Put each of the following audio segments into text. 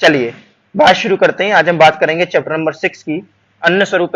चलिए बात शुरू करते हैं। आज हम बात करेंगे चैप्टर नंबर 6 की अन्य स्वरूप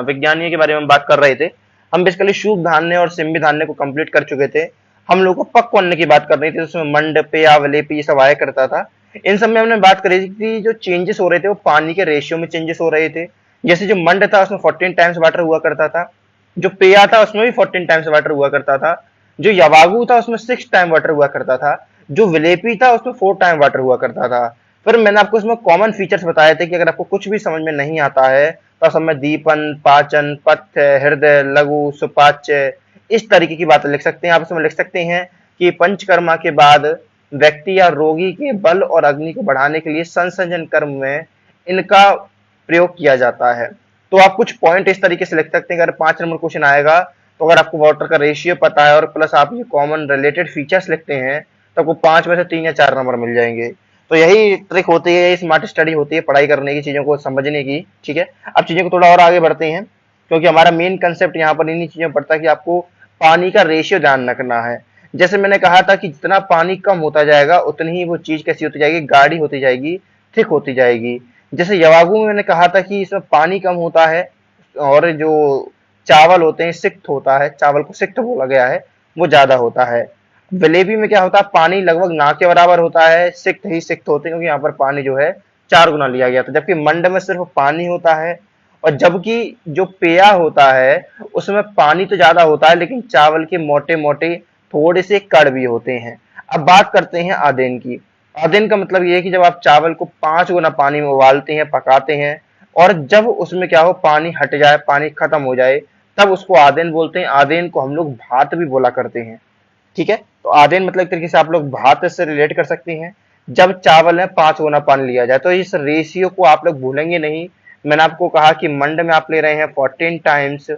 विज्ञानियों के बारे में हम बात कर रहे थे। हम बेसिकली शुभ धान्य और सिम्बी धान्य को कंप्लीट कर चुके थे। हम लोग को पक्व अन्न की बात कर रहे थे, उसमें मंड पेया वलेपी ये सब आया करता था। इन सब में हमने बात करी थी कि जो चेंजेस हो रहे थे वो पानी के रेशियो में चेंजेस हो रहे थे। जैसे जो मंड था उसमें 14 टाइम्स वाटर हुआ करता था, जो पेया था उसमें भी 14 टाइम्स वाटर हुआ करता था, जो यवागु था उसमें 6 टाइम वाटर हुआ करता था, जो विलेपी था उसमें 4 टाइम वाटर हुआ करता था। फिर मैंने आपको इसमें कॉमन फीचर्स बताए थे कि अगर आपको कुछ भी समझ में नहीं आता है तो सब में दीपन, पाचन, पथ्य, हृदय, लघु, सुपाच्य इस तरीके की बातें लिख सकते हैं। आप इसमें लिख सकते हैं कि पंचकर्मा के बाद व्यक्ति या रोगी के बल और अग्नि को बढ़ाने के लिए संसर्जन कर्म में इनका प्रयोग किया जाता है। तो आप कुछ पॉइंट इस तरीके से लिख सकते हैं। अगर 5 नंबर क्वेश्चन आएगा तो अगर आपको वाटर का रेशियो पता है और प्लस आप ये कॉमन रिलेटेड फीचर्स लिखते हैं तो आपको 5 में से 3 या 4 नंबर मिल जाएंगे। तो यही ट्रिक होती है, यही स्मार्ट स्टडी होती है पढ़ाई करने की, चीजों को समझने की। ठीक है, अब चीजों को थोड़ा और आगे बढ़ते हैं क्योंकि हमारा मेन कंसेप्ट यहाँ पर इन्हीं चीजों में पड़ता है कि आपको पानी का रेशियो ध्यान रखना है। जैसे मैंने कहा था कि जितना पानी कम होता जाएगा उतनी ही वो चीज कैसी होती जाएगी, गाढ़ी होती जाएगी, थिक होती जाएगी। जैसे यवागु में मैंने कहा था कि इसमें पानी कम होता है और जो चावल होते हैं सिक्त होता है, चावल को सिक्त बोला गया है, वो ज्यादा होता है। जलेबी में क्या होता है, पानी लगभग ना के बराबर होता है, सिक्त ही सिक्त होते हैं क्योंकि यहाँ पर पानी जो है 4 गुना लिया गया था। जबकि मंड में सिर्फ पानी होता है और जबकि जो पेया होता है उसमें पानी तो ज्यादा होता है लेकिन चावल के मोटे मोटे थोड़े से कण भी होते हैं। अब बात करते हैं आदेन की। आदेन का मतलब ये है कि जब आप चावल को 5 गुना पानी में उबालते हैं, पकाते हैं और जब उसमें क्या हो पानी हट जाए, पानी खत्म हो जाए, तब उसको आदेन बोलते हैं। आदेन को हम लोग भात भी बोला करते हैं। ठीक है, तो आदेन मतलब एक तरीके से आप लोग भात से रिलेट कर सकते हैं। जब चावल में 5 गुना पानी लिया जाए तो इस रेशियो को आप लोग भूलेंगे नहीं। मैंने आपको कहा कि मंड में आप ले रहे हैं 14 टाइम्स,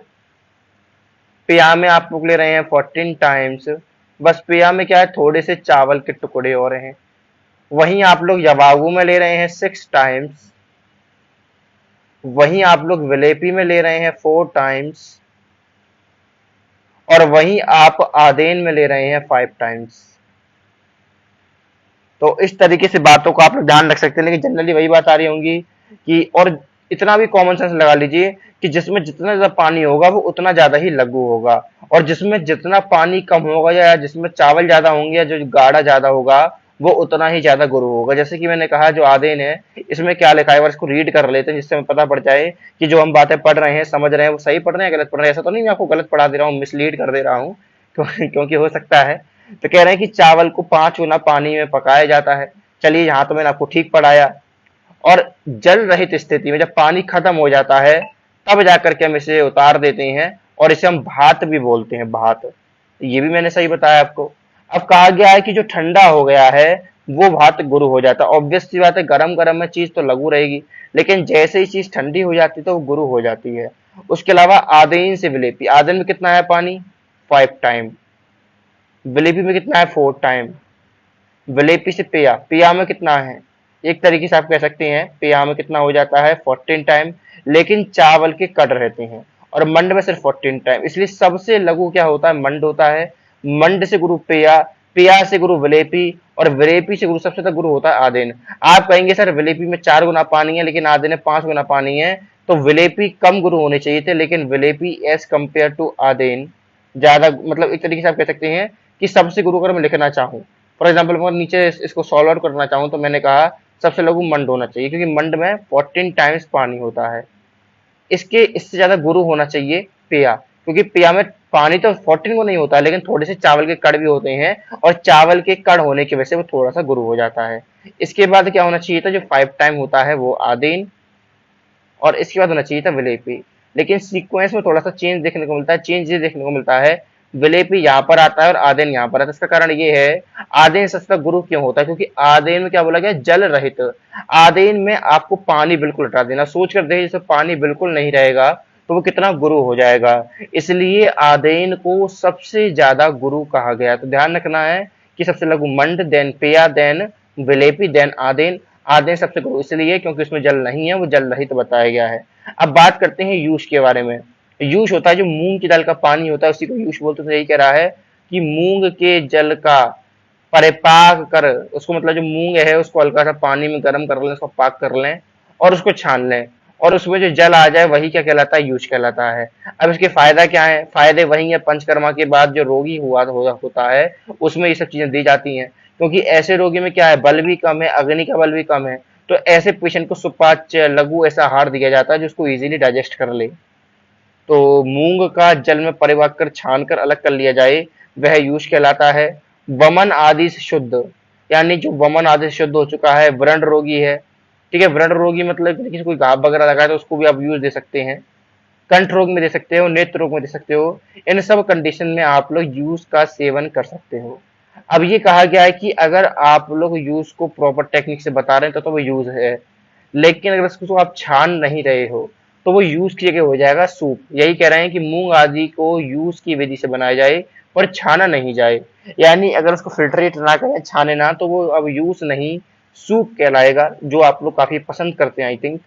पेया में आप लोग ले रहे हैं 14 टाइम्स। बस पेया में क्या है, थोड़े से चावल के टुकड़े हो रहे हैं। वहीं आप लोग यवागु में ले रहे हैं 6 टाइम्स, वहीं आप लोग विलेपी में ले रहे हैं 4 टाइम्स और वहीं आप आदेन में ले रहे हैं 5 टाइम्स। तो इस तरीके से बातों को आप लोग ध्यान रख सकते हैं, लेकिन जनरली वही बात आ रही होंगी कि और इतना भी कॉमन सेंस लगा लीजिए कि जिसमें जितना ज्यादा पानी होगा वो उतना ज्यादा ही लघु होगा और जिसमें जितना पानी कम होगा या जिसमें चावल ज्यादा होंगे या जो गाढ़ा ज्यादा होगा वो उतना ही ज्यादा गुरु होगा। जैसे कि मैंने कहा जो आदेन है इसमें क्या लिखा है, एक बार इसको रीड कर लेते हैं जिससे हमें पता पड़ जाए कि जो हम बातें पढ़ रहे हैं, समझ रहे हैं, वो सही पढ़ रहे हैं गलत पढ़ रहे हैं। ऐसा तो नहीं मैं आपको गलत पढ़ा दे रहा हूँ, मिसलीड कर दे रहा हूँ क्योंकि हो सकता है। तो कह रहे हैं कि चावल को 5 गुना पानी में पकाया जाता है। चलिए यहाँ तो मैंने आपको ठीक पढ़ाया। और जल रहित स्थिति में जब पानी खत्म हो जाता है तब जाकर के हम इसे उतार देते हैं और इसे हम भात भी बोलते हैं, भात। ये भी मैंने सही बताया आपको। अब कहा गया है कि जो ठंडा हो गया है वो भात गुरु हो जाता है। ऑब्वियस सी बात है, गरम गरम में चीज तो लघु रहेगी लेकिन जैसे ही चीज ठंडी हो जाती है तो वो गुरु हो जाती है। उसके अलावा आदेन से विलेपी, आदेन में कितना है पानी, 5 टाइम। विलेपी में कितना है, 4 टाइम। विलेपी से पेया, पेया में कितना है, एक तरीके से आप कह सकते हैं पेया में कितना हो जाता है 14 टाइम, लेकिन चावल के कट रहते हैं और मंड में सिर्फ 14 टाइम। इसलिए सबसे लघु क्या होता है, मंड होता है। मंड से गुरु पेया, पेया से गुरु विलेपी और विलेपी से गुरु सबसे तक गुरु होता है आदेन। आप कहेंगे सर विलेपी में 4 गुना पानी है लेकिन आदेन में 5 गुना पानी है, तो विलेपी कम गुरु होने चाहिए थे लेकिन विलेपी एज कंपेयर टू आदेन ज्यादा, मतलब एक तरीके से आप कह सकते हैं कि सबसे गुरु अगर मैं लिखना चाहूँ, फॉर एग्जाम्पल मैं नीचे इसको सॉल्व आउट करना चाहूँ तो मैंने कहा सबसे लघु मंड होना चाहिए क्योंकि मंड में 14 टाइम्स पानी होता है। इसके इससे ज्यादा गुरु होना चाहिए पेया, क्योंकि पेया में पानी तो 14 को नहीं होता है लेकिन थोड़े से चावल के कण भी होते हैं और चावल के कण होने की वजह से वो थोड़ा सा गुरु हो जाता है। इसके बाद क्या होना चाहिए था, जो 5 टाइम होता है वो आदेन और इसके बाद होना चाहिए था विलेपी। लेकिन सीक्वेंस में थोड़ा सा चेंज देखने को मिलता है। चेंज ये देखने को मिलता है, विलेपी यहाँ पर आता है और आदेन यहाँ पर आता है। इसका कारण ये है, आदेन सबसे गुरु क्यों होता है, क्योंकि आदेन में क्या बोला गया, जल रहित। आदेन में आपको पानी बिल्कुल हटा देना। सोच कर देखिए जैसे पानी बिल्कुल नहीं रहेगा तो वो कितना गुरु हो जाएगा। इसलिए आदेन को सबसे ज्यादा गुरु कहा गया। तो ध्यान रखना है कि सबसे लघु मंड, देन पेया, देन विलेपी, देन आदेन। आदेन सबसे गुरु इसलिए क्योंकि उसमें जल नहीं है, वो जल रहित बताया गया है। अब बात करते हैं यूज के बारे में। यूज होता है जो मूंग की दाल का पानी होता है उसी को यूज बोलते हैं। तो यही कह रहा है कि मूंग के जल का परिपाक कर, उसको मतलब जो मूंग है उसको हल्का सा पानी में गर्म कर लें, उसको पाक कर लें और उसको छान लें, और उसमें जो जल आ जाए वही क्या कहलाता है, यूज कहलाता है। अब इसके फायदा क्या है, फायदे वही है पंचकर्मा के बाद जो रोगी होता है उसमें ये सब चीजें दी जाती हैं, क्योंकि ऐसे रोगी में क्या है, बल भी कम है, अग्नि का बल भी कम है, तो ऐसे पेशेंट को सुपाच्य लघु ऐसा आहार दिया जाता है जो उसको इजीली डाइजेस्ट कर ले। तो मूंग का जल में परिवाक कर छान कर अलग कर लिया जाए, वह यूज कहलाता है। वमन आदि से शुद्ध, यानी जो वमन आदि से शुद्ध हो चुका है, व्रण रोगी है, ठीक है, व्रण रोगी मतलब कि किसी कोई घाव वगैरह लगा है तो उसको भी आप यूज दे सकते हैं, कंठ रोग में दे सकते हो, नेत्र रोग में दे सकते हो, इन सब कंडीशन में आप लोग यूज का सेवन कर सकते हो। अब ये कहा गया है कि अगर आप लोग यूज को प्रॉपर टेक्निक से बता रहे हैं तो वो यूज है, लेकिन अगर उसको आप छान नहीं रहे हो तो वो यूज की जगह हो जाएगा सूप। यही कह रहे हैं कि मूंग आदि को यूज की विधि से बनाया जाए पर छाना नहीं जाए, यानी अगर उसको फिल्ट्रेट ना करें, छाने ना, तो वो अब यूज नहीं, सूप कहलाएगा, जो आप लोग काफी पसंद करते हैं आई थिंक।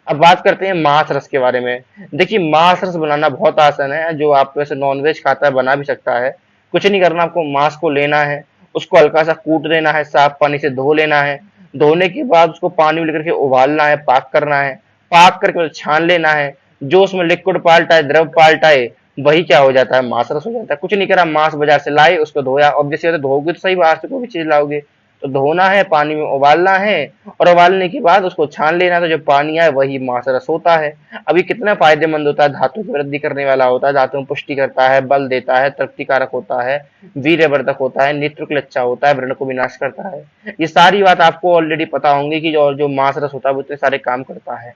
अब बात करते हैं मांस रस के बारे में। देखिए मांस रस बनाना बहुत आसान है, जो आप वैसे नॉनवेज खाता है बना भी सकता है। कुछ नहीं करना, आपको मांस को लेना है, उसको हल्का सा कूट देना है, साफ पानी से धो लेना है, धोने के बाद उसको पानी में लेकर के उबालना है, पाक करना है, पाक करके छान लेना है, जो उसमें लिक्विड पार्ट आए, द्रव पार्ट आए, वही क्या हो जाता है, मांस रस हो जाता है। कुछ नहीं करा, मांस बाजार से लाए, उसको धोया, ऑब्वियसली धोओगे तो सही, बाहर से कोई भी चीज लाओगे तो धोना है, पानी में उबालना है, और उबालने के बाद उसको छान लेना है, तो जो पानी आए वही मांस रस होता है। अभी कितना फायदेमंद होता है, धातु की वृद्धि करने वाला होता है, धातु में पुष्टि करता है, बल देता है, तृप्तिकारक होता है, वीर्यवर्धक होता है, नेत्र के लिए अच्छा होता है, व्रण को विनाश करता है। ये सारी बात आपको ऑलरेडी पता होंगी कि जो जो मांस रस होता है वो इतने सारे काम करता है।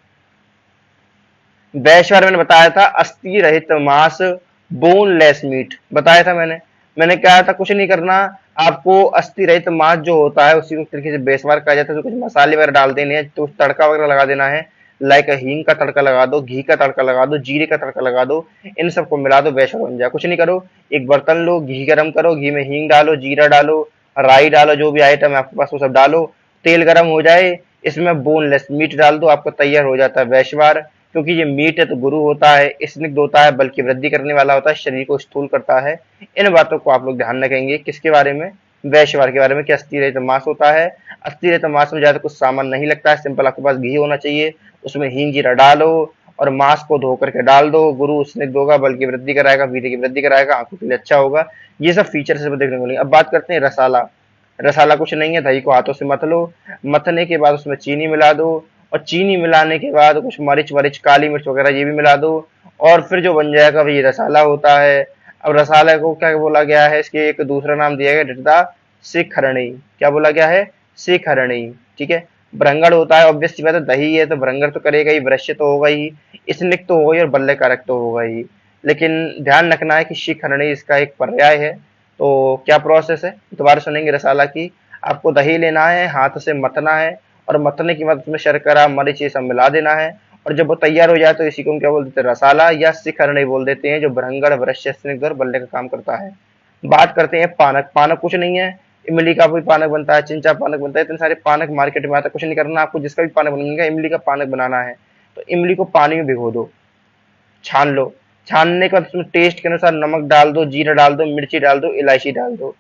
वैश्वार मैंने बताया था, अस्थि रहित मांस, बोनलेस मीट बताया था मैंने कहा था कुछ नहीं करना, आपको अस्थि रहित मांस जो होता है उसी को तरीके से बेसवार कहा जाता है, तो कुछ मसाले वगैरह डाल देने हैं, तो तड़का वगैरह लगा देना है, लाइक हींग का तड़का लगा दो, घी का तड़का लगा दो, जीरे का तड़का लगा दो, इन सबको मिला दो, वैश्वार बन जाए। कुछ नहीं करो, एक बर्तन लो, घी गरम करो, घी में हींग डालो, जीरा डालो, राई डालो, जो भी आइटम है आपके पास वो सब डालो, तेल गरम हो जाए, इसमें बोनलेस मीट डाल दो, आपका तैयार हो जाता है वैश्वार। क्योंकि ये मीट है तो गुरु होता है, स्निग्ध होता है, बल्कि वृद्धि करने वाला होता है, शरीर को स्थूल करता है। इन बातों को आप लोग ध्यान रखेंगे, किसके बारे में, वैश्वार के बारे में, कि अस्थि रहित मांस होता है। अस्थि रहित मांस में ज्यादा कुछ सामान नहीं लगता है, सिंपल आपके पास घी होना चाहिए, उसमें हींग जीरा डालो और मांस को धो करके डाल दो, गुरु स्निग्ध होगा, बल्कि वृद्धि कराएगा, वीर्य की वृद्धि कराएगा, आंखों के लिए अच्छा होगा। ये सब फीचर से देखने को मिलेंगे। अब बात करते हैं रसाला। रसाला कुछ नहीं है, दही को हाथों से मथ लो, मथने के बाद उसमें चीनी मिला दो, और चीनी मिलाने के बाद कुछ मरिच वरिच, काली मिर्च वगैरह ये भी मिला दो, और फिर जो बन जाएगा वही रसाला होता है। अब रसाले को क्या बोला गया है, इसके एक दूसरा नाम दिया गया डिटदा शिखरणी। क्या बोला गया है, शिखरणी, ठीक है। भ्रंगड़ होता है, ऑब्वियस सी बात है, दही है तो भ्रंगड़ तो करेगा ही, वृश्य तो होगा ही, स्निग्ध तो होगा ही, और बल्ले कारक तो होगा ही। लेकिन ध्यान रखना है कि शिखरणी इसका एक पर्याय है। तो क्या प्रोसेस है दोबारा सुनेंगे रसाला की। आपको दही लेना है, हाथ से मथना है, और मथने के बाद उसमें शर्करा मरीच ये सब मिला देना है, और जब वो तैयार हो जाए तो इसी को हम क्या बोल देते हैं, रसाला या शिखरणी बोल देते हैं, जो भ्रंगड़ वृश्य स्निग्ध और बल्ले का काम करता है। बात करते हैं पानक। पानक कुछ नहीं है, इमली का भी पानक बनता है, चिंचा पानक बनता है, इतने सारे पानक मार्केट में आता है। कुछ नहीं करना, आपको जिसका भी पानक बनेगा, इमली का पानक बनाना है तो इमली को पानी में भिगो दो, छान लो, छानने के बाद उसमें टेस्ट के अनुसार नमक डाल दो, जीरा डाल दो, मिर्ची डाल दो, इलायची डाल दो,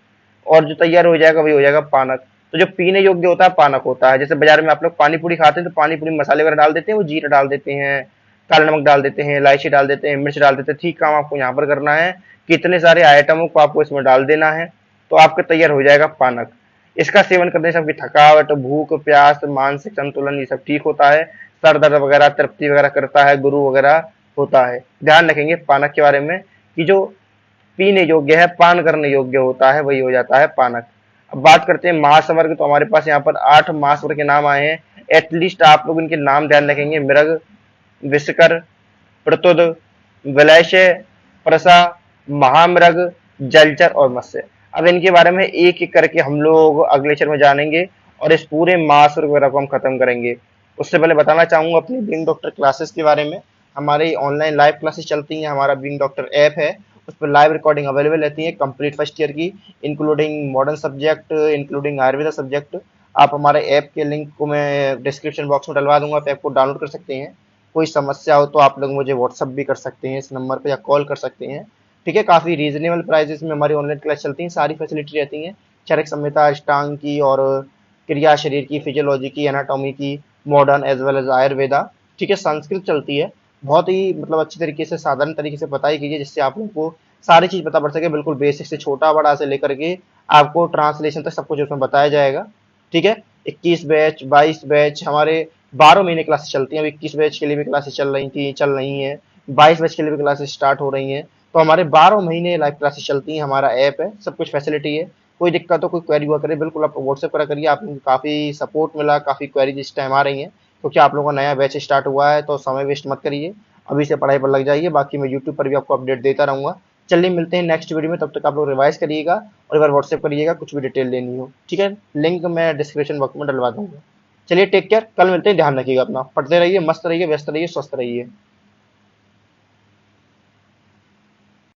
और जो तैयार हो जाएगा वही हो जाएगा पानक। तो जो पीने योग्य होता है पानक होता है। जैसे बाजार में आप लोग पानी पूरी खाते हैं तो पानी पूरी मसाले वगैरह डाल देते हैं, वो जीरा डाल देते हैं, काला नमक डाल देते हैं, इलायची डाल देते हैं, मिर्च डाल देते हैं। ठीक काम आपको यहाँ पर करना है, कितने सारे आइटमों को आपको इसमें डाल देना है, तो आपका तैयार हो जाएगा पानक। इसका सेवन करने से आपकी थकावट, भूख प्यास, मानसिक संतुलन ये सब ठीक होता है, सर दर्द वगैरह तृप्ति वगैरह करता है, गुरु वगैरह होता है। ध्यान रखेंगे पानक के बारे में कि जो पीने योग्य है, पान करने योग्य होता है, वही हो जाता है पानक। अब बात करते हैं मांस वर्ग। तो हमारे पास यहाँ पर 8 मांस वर्ग के नाम आए हैं, एटलीस्ट आप लोग इनके नाम ध्यान रखेंगे, मृग, विषकर, प्रतुद, विलयशय, प्रसा, महामृग, जलचर और मत्स्य। अब इनके बारे में एक एक करके हम लोग अगले लेक्चर में जानेंगे, और इस पूरे मास वर्ग वगैरह को हम खत्म करेंगे। उससे पहले बताना चाहूंगा अपनी बीइंग डॉक्टर क्लासेस के बारे में। हमारी ऑनलाइन लाइव क्लासेस चलती हैं, हमारा बीइंग डॉक्टर ऐप है, उस पर लाइव रिकॉर्डिंग अवेलेबल रहती है कंप्लीट फर्स्ट ईयर की, including modern subject, including Ayurveda subject. आप हमारे ऐप के लिंक को मैं डिस्क्रिप्शन बॉक्स में डलवा दूंगा, आप ऐप को डाउनलोड कर सकते हैं। कोई समस्या हो तो आप लोग मुझे व्हाट्सअप भी कर सकते हैं इस नंबर पर, या कॉल कर सकते हैं, ठीक है। काफ़ी रीजनेबल प्राइजेस में हमारी ऑनलाइन क्लास चलती हैं, सारी फैसिलिटी रहती हैं, चरक संहिता, अष्टांग की और क्रिया शरीर की, फिजियोलॉजी की, एनाटॉमी की, modern as well as Ayurveda. ठीक है, संस्कृत चलती है। बहुत ही मतलब अच्छी तरीके से, साधारण तरीके से बताई गई है, जिससे आप लोगों को सारी चीज पता पड़ सके। बिल्कुल बेसिक से छोटा बड़ा से लेकर के आपको ट्रांसलेशन तक सब कुछ उसमें बताया जाएगा। ठीक है, 21 बैच 22 बैच हमारे 12 महीने क्लासेस चलती हैं। अब 21 बैच के लिए भी क्लासेस चल रही हैं, 22 बैच के लिए भी क्लासेस स्टार्ट हो रही हैं। तो हमारे 12 महीने लाइव क्लासेस चलती हैं। हमारा ऐप है, सब कुछ फैसिलिटी है। कोई दिक्कत हो, कोई क्वेरी हुआ करे, बिल्कुल आप व्हाट्सएप करा करिए। आप लोगों को काफी सपोर्ट मिला, काफी क्वेरीज इस टाइम आ रही हैं, क्योंकि आप लोगों का नया बैच स्टार्ट हुआ है। तो समय वेस्ट मत करिए, अभी से पढ़ाई पर लग जाइए। बाकी मैं यूट्यूब पर भी आपको अपडेट देता रहूंगा। चलिए मिलते हैं नेक्स्ट वीडियो में, तब तक आप लोग रिवाइज करिएगा और एक बार व्हाट्सएप करिएगा कुछ भी डिटेल लेनी हो। ठीक है, लिंक मैं डिस्क्रिप्शन बॉक्स में डलवा दूंगा। चलिए टेक केयर, कल मिलते हैं। ध्यान रखिएगा अपना, पढ़ते रहिए, मस्त रहिए, व्यस्त रहिए, स्वस्थ रहिए।